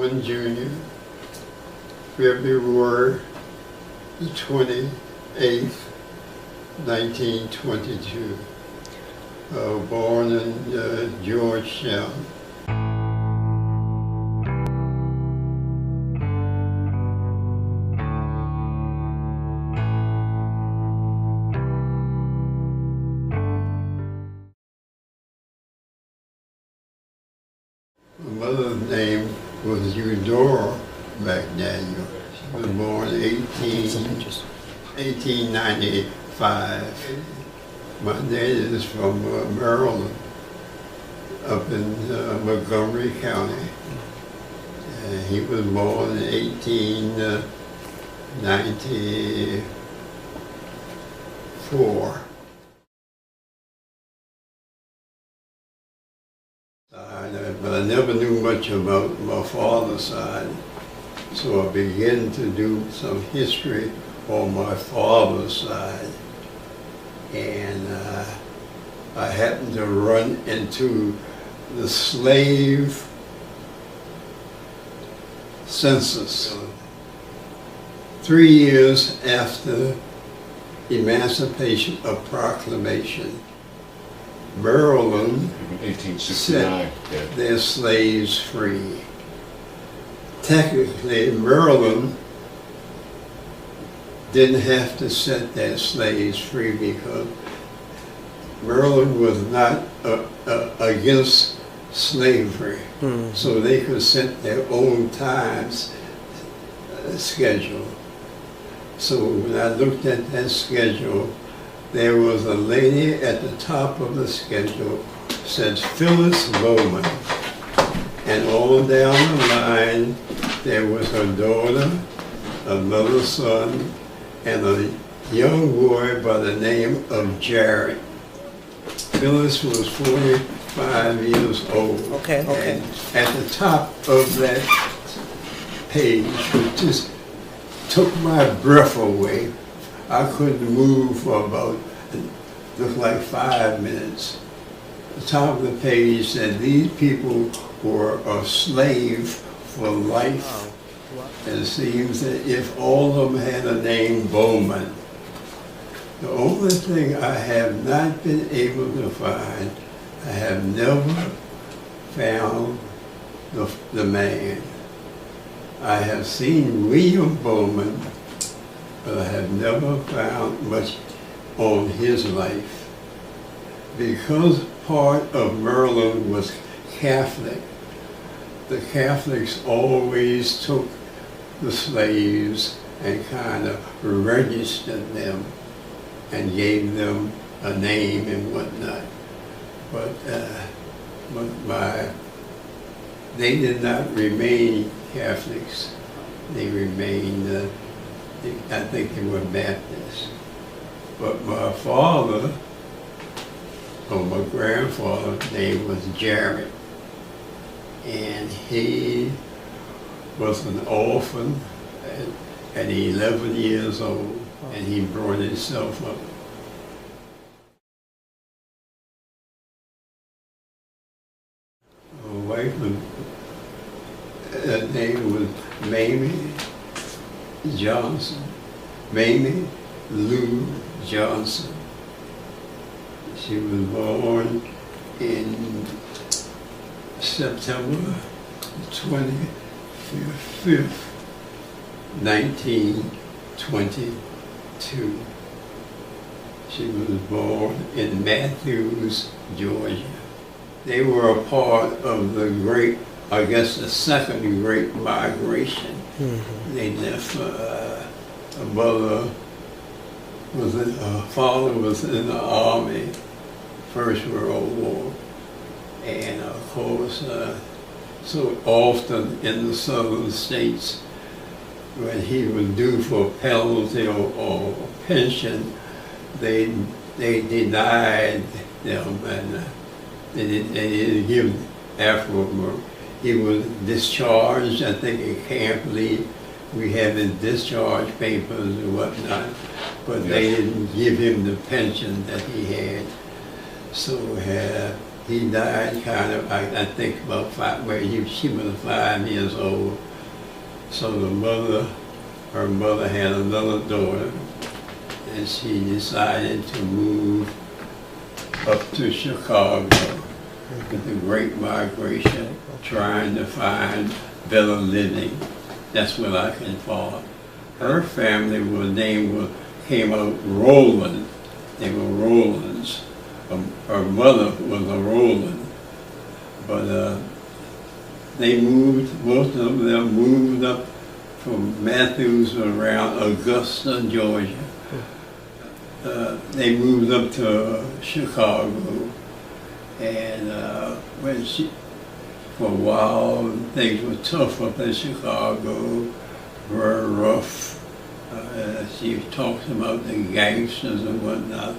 Bowman Jr., February the 28th, 1922. Born in Georgetown. My mother's name was Eudora McDaniel. She was born in 1895. My dad is from Maryland, up in Montgomery County. He was born in 1894. But I never knew much about my father's side, so I began to do some history on my father's side. And I happened to run into the slave census. 3 years after Emancipation of Proclamation, Maryland 1869 set their slaves free. Technically, Maryland didn't have to set their slaves free because Maryland was not against slavery, so they could set their own times schedule. So when I looked at that schedule, there was a lady at the top of the schedule said Phyllis Bowman, and all down the line there was her daughter, another son, and a young boy by the name of Jared. Phyllis was 45 years old. Okay. And at the top of that page, it just took my breath away. I couldn't move for about, looked like 5 minutes. The top of the page said these people were a slave for life. And it seems that if all of them had a name Bowman, the only thing I have not been able to find, I have never found the man. I have seen William Bowman, but I have never found much on his life. Because part of Maryland was Catholic, the Catholics always took the slaves and kind of registered them and gave them a name and whatnot. But they did not remain Catholics. They remained, I think they were Baptists. But my father, or my grandfather's name was Jared, and he was an orphan at 11 years old, and he brought himself up. My wife, her name was Mamie Johnson, Mamie Lou Johnson. She was born in September 25th, 1922. She was born in Matthews, Georgia. They were a part of the great, I guess the second great migration. They left, her father was in the Army, First World War. And of course, so often in the southern states, when he was due for penalty or pension, they denied them, and they didn't give afterward. He was discharged, I think, at Camp Lee. We had his discharge papers and whatnot, but they didn't give him the pension that he had. So he died kind of, I think about she was 5 years old. So her mother had another daughter, and she decided to move up to Chicago with the Great Migration, trying to find better living. That's what I can follow. Her family came out Rowland. They were Rowlands. Her mother was a Rowland. But they moved, most of them moved up from Matthews around Augusta, Georgia. They moved up to Chicago. And for a while, things were tough up in Chicago, very rough. She talks about the gangsters and whatnot,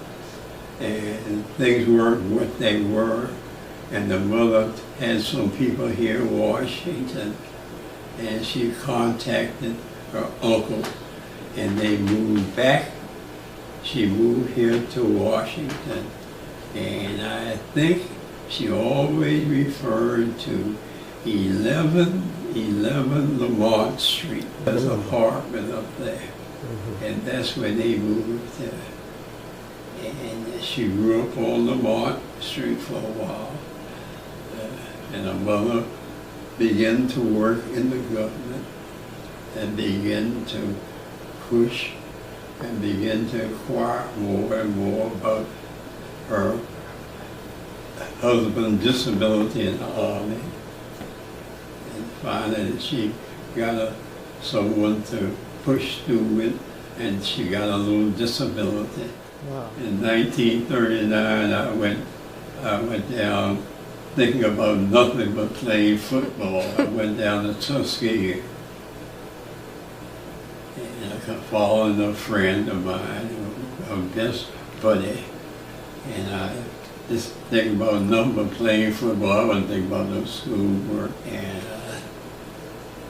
and things weren't what they were. And the mother had some people here in Washington, and she contacted her uncle, and they moved back. She moved here to Washington, and I think she always referred to 1111 Lamont Street. There's an apartment up there, and that's where they moved to. And she grew up on Lamont Street for a while. And her mother began to work in the government and began to push and begin to inquire more and more about her husband's disability in the Army. And finally she got someone to push through it, and she got a little disability. Wow. In 1939 I went down thinking about nothing but playing football. I went down to Tuskegee, and I followed a friend of mine, her best buddy, and I just think about nothing but playing football. I wasn't thinking about no schoolwork,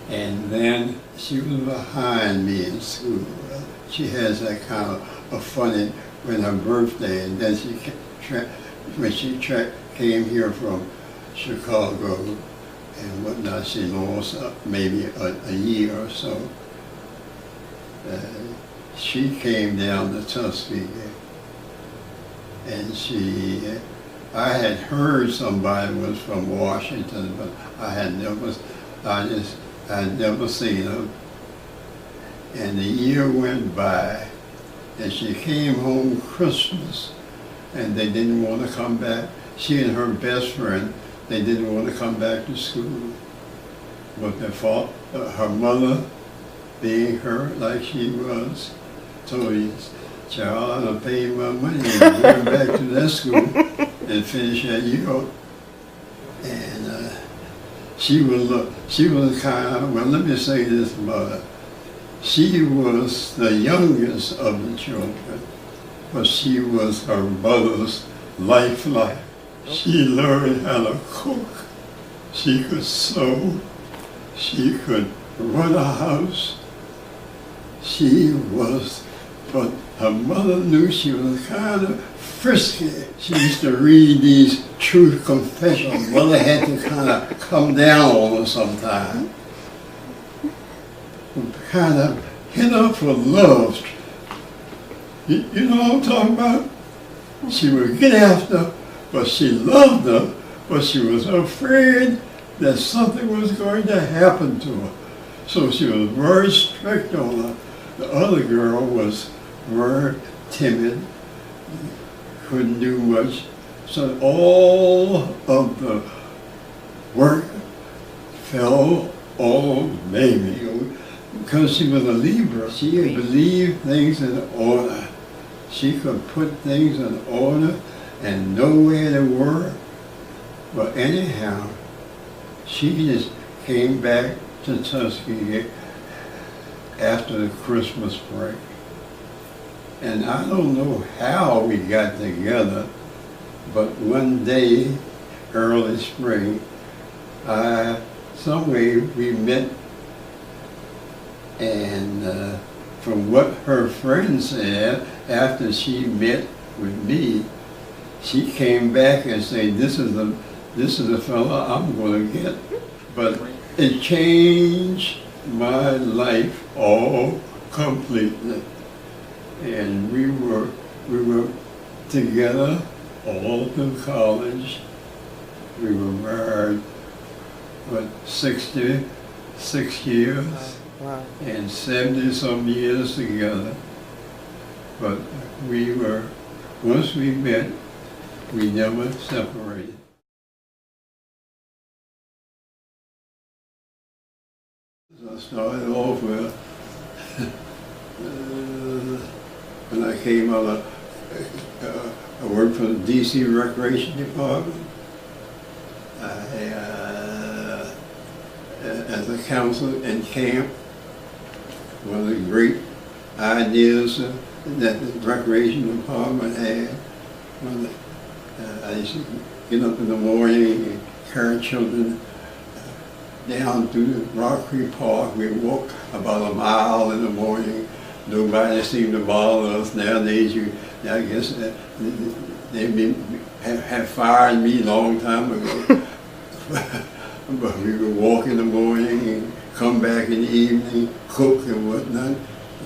and then she was behind me in school. She has that kind of a funny, when her birthday, and then when she came here from Chicago and whatnot, she lost maybe a year or so. She came down to Tuskegee, and I had heard somebody was from Washington, but I had never seen her. And the year went by, and she came home Christmas, and they didn't want to come back. She and her best friend, they didn't want to come back to school. But they thought her mother, being her like she was, told me, "Child, I'm going to pay you my money and go back to that school and finish that year up." And she was kind of, well, let me say this about her. She was the youngest of the children, but she was her mother's lifeline. She learned how to cook. She could sew. She could run a house. But her mother knew she was kind of frisky. She used to read these truth confessions. Mother had to kind of come down on her sometimes. Kind of hit her for love. You know what I'm talking about? She would get after her, but she loved her, but she was afraid that something was going to happen to her. So she was very strict on her. The other girl was very timid, couldn't do much. So all of the work fell on Mamie. Because she was a Libra, she believed things in order. She could put things in order and know where they were. But anyhow, she just came back to Tuskegee after the Christmas break. And I don't know how we got together, but one day, early spring, some way we met. And from what her friend said, after she met with me, she came back and said, this is the fella I'm going to get. But it changed my life all completely. And we were together all through college. We were married, 66 years, Wow. and 70-some years together. But once we met, we never separated. I started off with, when I came out I worked for the DC Recreation Department. As a counselor in camp, one of the great ideas that the Recreation Department had, I used to get up in the morning and carry children down through the Rock Creek Park. We walk about a mile in the morning. Nobody seemed to bother us. Nowadays, I guess they have fired me a long time ago. But we would walk in the morning and come back in the evening, cook and whatnot.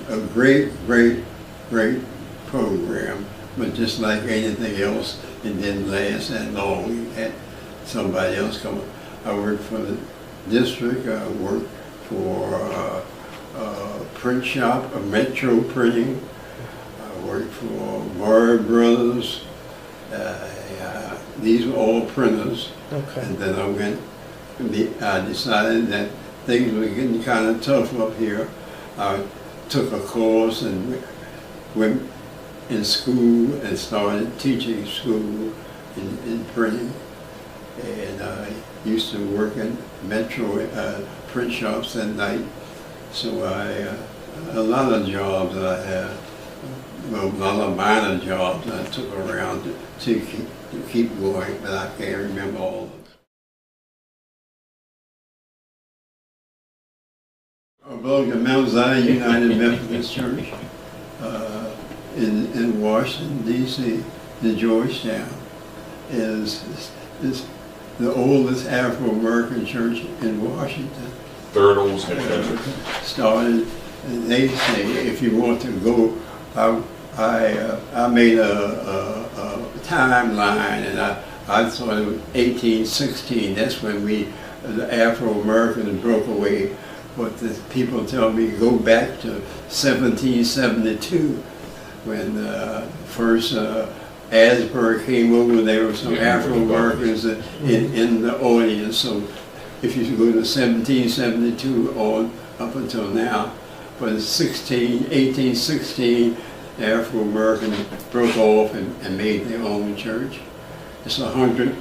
A great, great, great program. But just like anything else, it didn't last that long. We had somebody else come. I worked for the district. I worked for a print shop, a Metro Printing. I worked for Murray Brothers. These were all printers. Okay. And then I decided that things were getting kind of tough up here. I took a course and went in school and started teaching school in printing. And I used to work in Metro print shops at night. So a lot of jobs that I had, well, a lot of minor jobs that I took around to keep going, but I can't remember all of them. I belong to Mount Zion United Methodist Church in Washington, D.C. The Georgetown is the oldest Afro-American church in Washington. Third oldest in the country. Started, and they say if you want to go, I made a timeline, and I thought it was 1816. That's when the Afro-Americans broke away. But the people tell me go back to 1772 when first Asbury came over. There were some Afro-Americans in the audience. So if you go to 1772 on up until now, but in 1816, the Afro-Americans broke off and made their own church. It's 100.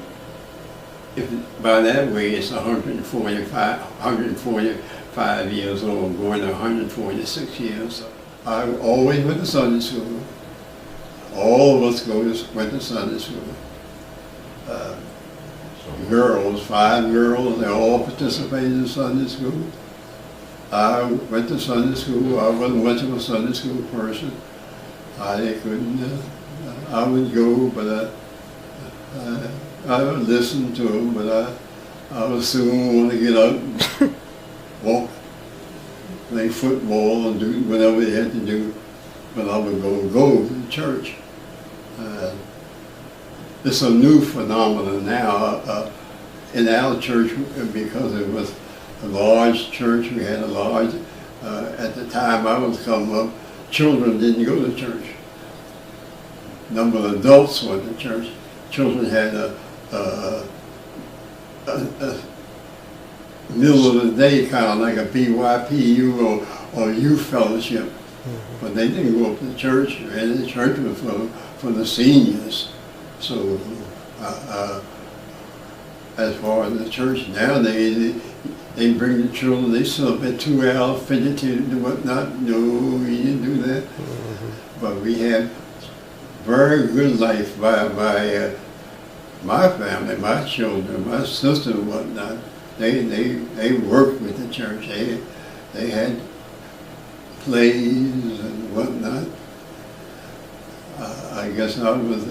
By that way, it's 145 years old, going to 146 years. I always went to Sunday school. All of us went to Sunday school. Girls, 5 girls, they all participated in Sunday school. I went to Sunday school. I wasn't much of a Sunday school person. I would go, but I would listen to them, but I would soon want to get up and walk, play football, and do whatever they had to do. But I would go to the church. It's a new phenomenon now in our church because it was a large church. We had a large, at the time I was coming up, children didn't go to church. Number of adults went to church. Children had a middle of the day, kind of like a BYPU or youth fellowship. But they didn't go up to church, and the church was for the seniors. So as far as the church nowadays, they bring the children, they sit up at 2 hours, fidget and whatnot. No, we didn't do that. But we had very good life by my family, my children, my sister and whatnot. They worked with the church. They had plays and whatnot. I guess I was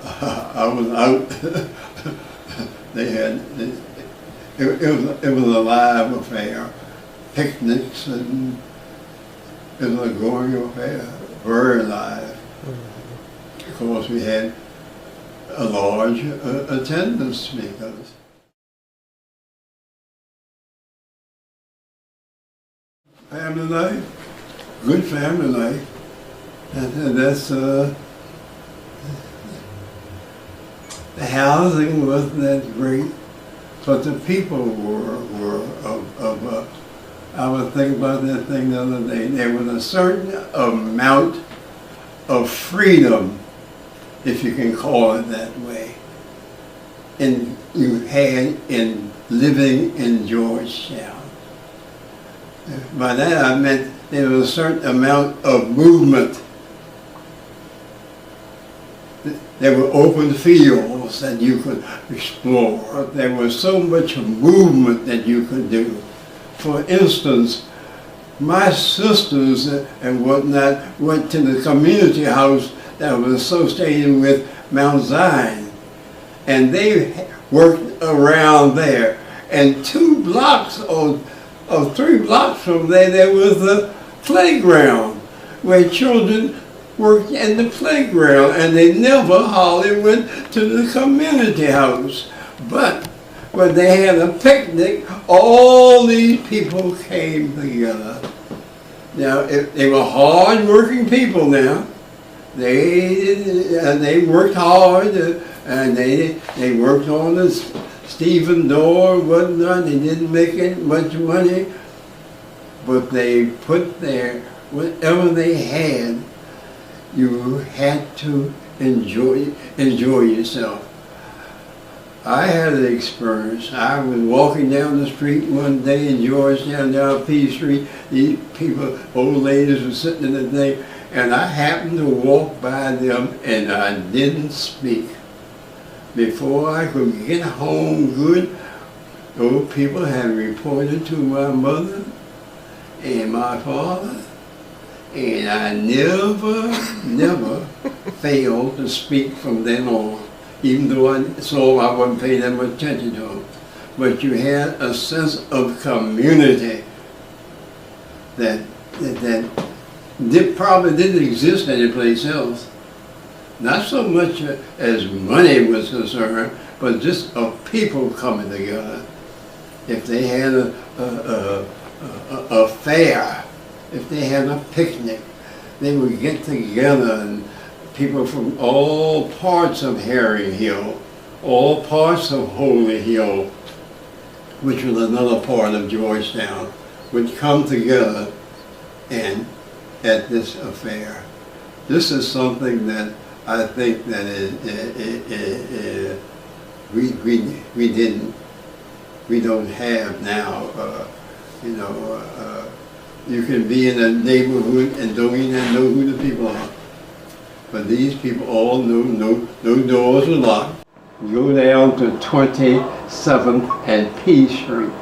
I was out. They had, it was a live affair. Picnics, and it was a going affair, very live. Of course, we had a large attendance because family life, good family life, and that's the housing wasn't that great, but the people were I was thinking about that thing the other day. There was a certain amount of freedom, if you can call it that way, you had in living in Georgetown. By that I meant there was a certain amount of movement. There were open fields that you could explore. There was so much movement that you could do. For instance, my sisters and whatnot went to the community house that was associated with Mount Zion, and they worked around there. And 2 blocks or 3 blocks from there was the playground where children worked in the playground, and they never hardly went to the community house. But when they had a picnic, all these people came together. Now, they were hard-working people now. They worked hard, and they worked on the Stephen door and whatnot. They didn't make much money, but they put there whatever they had. You had to enjoy yourself. I had an experience. I was walking down the street one day in Georgetown, down P Street. These people, old ladies, were sitting in the thing, and I happened to walk by them, and I didn't speak. Before I could get home good, those people had reported to my mother and my father, and I never failed to speak from then on, even though I wasn't paying that much attention to them. But you had a sense of community that probably didn't exist anyplace else. Not so much as money was concerned, but just of people coming together. If they had a fair, if they had a picnic, they would get together, and people from all parts of Herring Hill, all parts of Holy Hill, which was another part of Georgetown, would come together and at this affair. This is something that I think that we don't have now. You can be in a neighborhood and don't even know who the people are. But these people all knew, no doors were locked. You go down to 27th and P Street,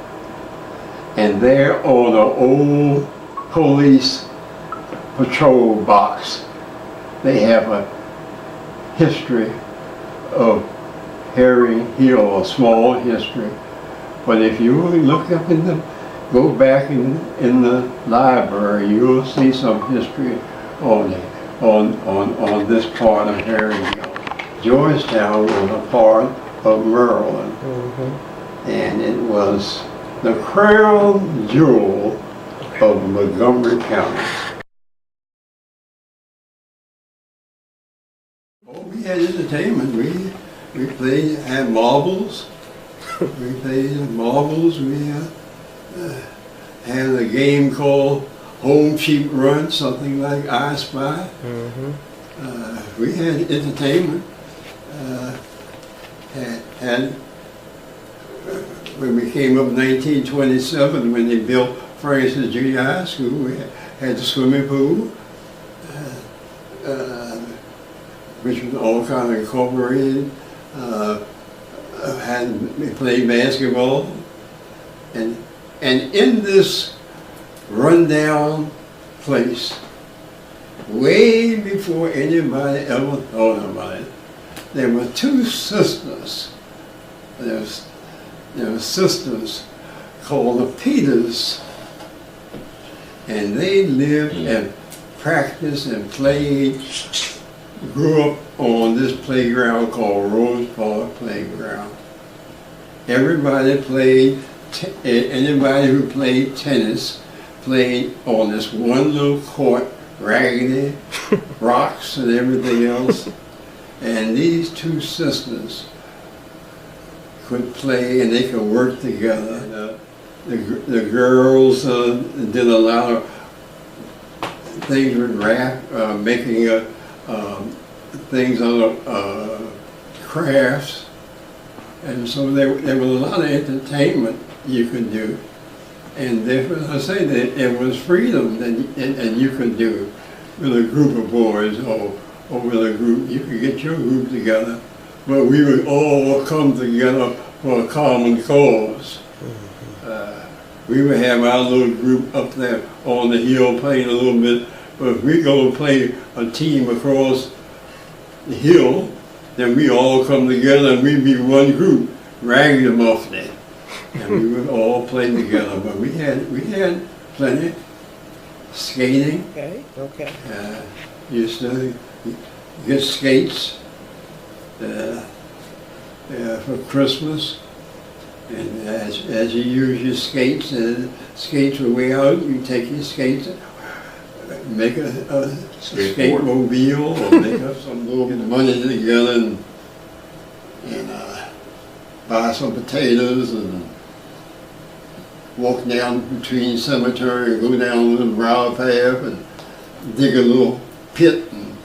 and there on the old police patrol box, they have a history of Herring Hill, a small history. But if you really look up go back in the library, you'll see some history on this part of Herring Hill. Georgetown was a part of Maryland, and it was the crown jewel of Montgomery County. Oh, we had entertainment. We had marbles. We played marbles. We had a game called Home Cheap Run, something like I Spy. We had entertainment. When we came up in 1927, when they built Francis Junior High School, we had the swimming pool, which was all kind of incorporated. We played basketball, and in this rundown place, way before anybody ever thought about it, there were two sisters. There were sisters called the Peters, and they lived and practiced and played, grew up on this playground called Rose Park Playground. Everybody played, anybody who played tennis played on this one little court, raggedy, rocks and everything else. And these two sisters could play and they could work together. The girls did a lot of things with making things out of crafts. And so there was a lot of entertainment you could do. And as I say, that it was freedom and you could do with a group of boys or with a group. You could get your group together, but we would all come together for a common cause. We would have our little group up there on the hill playing a little bit, but if we go and play a team across the hill, then we all come together and we'd be one group, ragamuffin, and we would all play together. But we had plenty skating. Okay. Used to get skates for Christmas, and as you use your skates, skates were way out. You take your skates, make a skateboard, or make up some little money together and buy some potatoes and walk down between cemetery and go down a little round path and dig a little pit and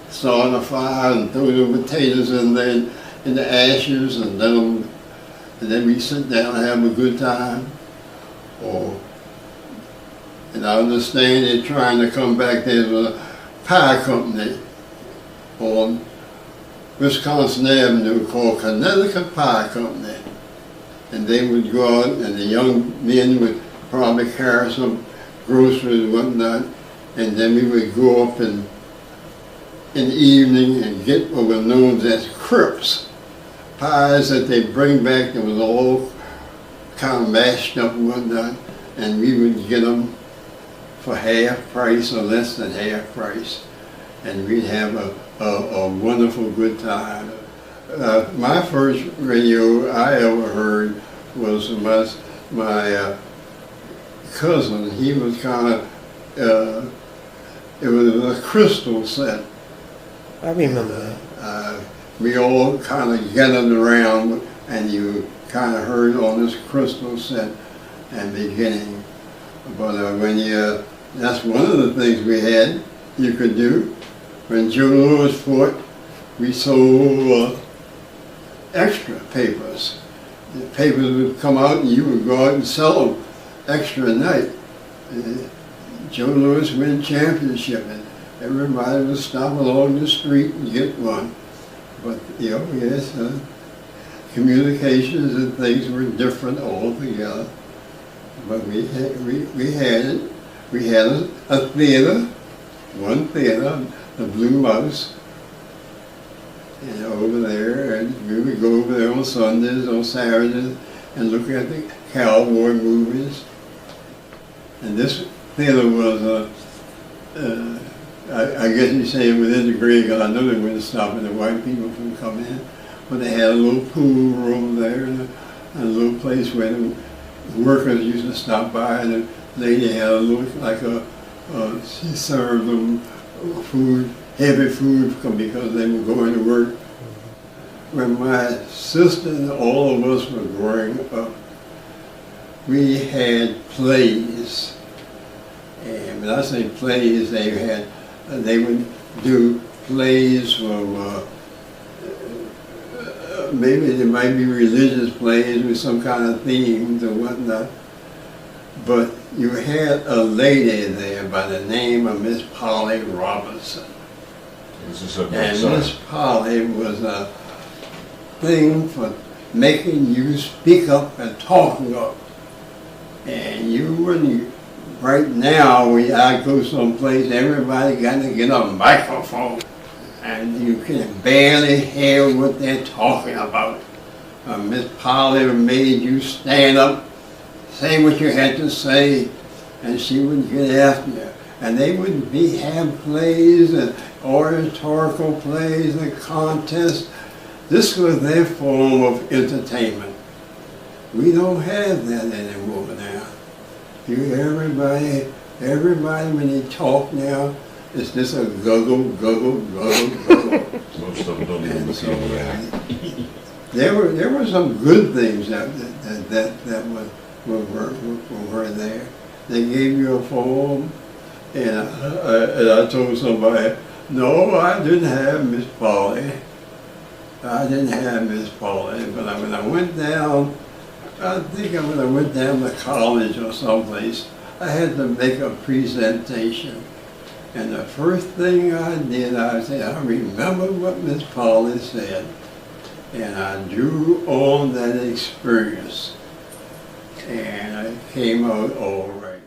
start a fire and throw the potatoes in there in the ashes, and then we sit down and have a good time. And I understand they're trying to come back. There's a pie company on Wisconsin Avenue called Connecticut Pie Company. And they would go out and the young men would probably carry some groceries and whatnot. And then we would go up in the evening and get what were known as crisps. Pies that they bring back that was all kind of mashed up and whatnot. And we would get them for half price or less than half price, and we'd have a wonderful good time. My first radio I ever heard was my cousin. He was kind of, it was a crystal set. I remember that. We all kind of gathered around and you kind of heard on this crystal set and beginning. But that's one of the things we had, you could do. When Joe Louis fought, we sold extra papers. The papers would come out and you would go out and sell them extra night. Joe Louis win championship and everybody would stop along the street and get one. But yes, communications and things were different altogether. But we had it. We had a theater, one theater, the Blue Mouse, and over there, and we would go over there on Sundays, on Saturdays, and look at the cowboy movies. And this theater was, I guess you say within the grade, because I know they weren't stopping the white people from coming in, but they had a little pool room there, and a little place where the workers used to stop by, and the lady had a little, she served them food, heavy food, because they were going to work. When my sister and all of us were growing up, we had plays. And when I say plays, they would do plays from, maybe there might be religious plays with some kind of themes or whatnot. But you had a lady there by the name of Miss Polly Robinson. And Miss Polly was a thing for making you speak up and talking up. And you wouldn't, right now, when I go someplace, everybody got to get a microphone. and you can barely hear what they're talking about. Miss Polly made you stand up, say what you had to say, and she would get after you. And they would have plays and oratorical plays and contests. This was their form of entertainment. We don't have that anymore now. Everybody when they talk now, it's just a guggle, guggle, guggle, guggle. Most of them don't even And look so, over there. there were some good things that were there. They gave you a form, and I told somebody, no, I didn't have Miss Polly. I didn't have Miss Polly, but when I went down, I think when I went down to college or someplace, I had to make a presentation. And the first thing I did, I said, I remember what Miss Polly said. And I drew on that experience. And it came out all right.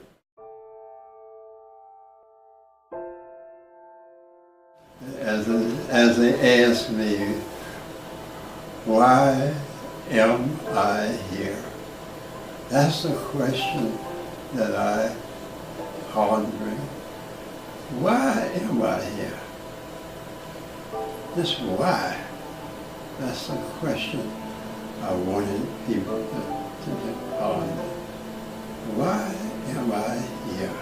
As they asked me, why am I here? That's the question that I pondering. Why am I here? Just why? That's the question I wanted people to ponder. Why am I here?